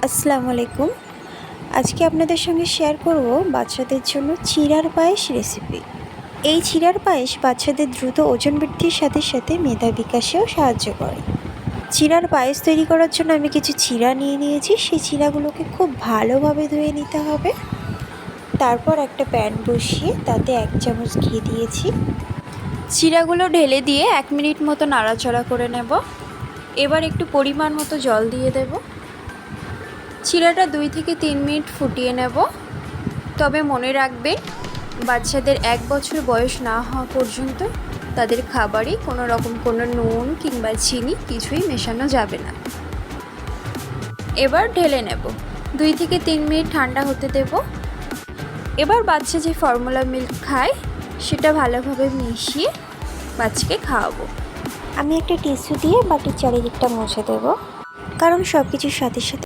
আসসালামু আলাইকুম। আজকে আপনাদের সঙ্গে শেয়ার করব বাচ্চাদের জন্য চিড়ার পায়েস রেসিপি। এই চিড়ার পায়েস বাচ্চাদের দ্রুত ওজন বৃদ্ধির সাথে সাথে মেধা বিকাশেও সাহায্য করে। চিড়ার পায়েস তৈরি করার জন্য আমি কিছু চিড়া নিয়ে নিয়েছি। সেই চিড়াগুলোকে খুব ভালোভাবে ধুয়ে নিতে হবে। তারপর একটা প্যান বসিয়ে তাতে 1 চামচ ঘি দিয়েছি। চিড়াগুলো ঢেলে দিয়ে 1 মিনিট মতো নাড়াচাড়া করে নেব। এবার একটু পরিমাণ মতো জল দিয়ে দেব। চিড়াটা 2 থেকে 3 মিনিট ফুটিয়ে নেব। তবে মনে রাখবেন, বাচ্চাদের 1 বছর বয়স না হওয়া পর্যন্ত তাদের খাবারে কোনো রকম কোনো নুন কিংবা চিনি কিছুই মেশানো যাবে না। এবার ঢেলে নেব। 2 থেকে 3 মিনিট ঠান্ডা হতে দেব। এবার বাচ্চা যে ফর্মুলা মিল্ক খায় সেটা ভালোভাবে মিশিয়ে বাচ্চাকে খাওয়াবো। আমি একটা টিস্যু দিয়ে বাটির চারিদিকটা মুছে দেব, কারণ সব কিছুর সাথে সাথে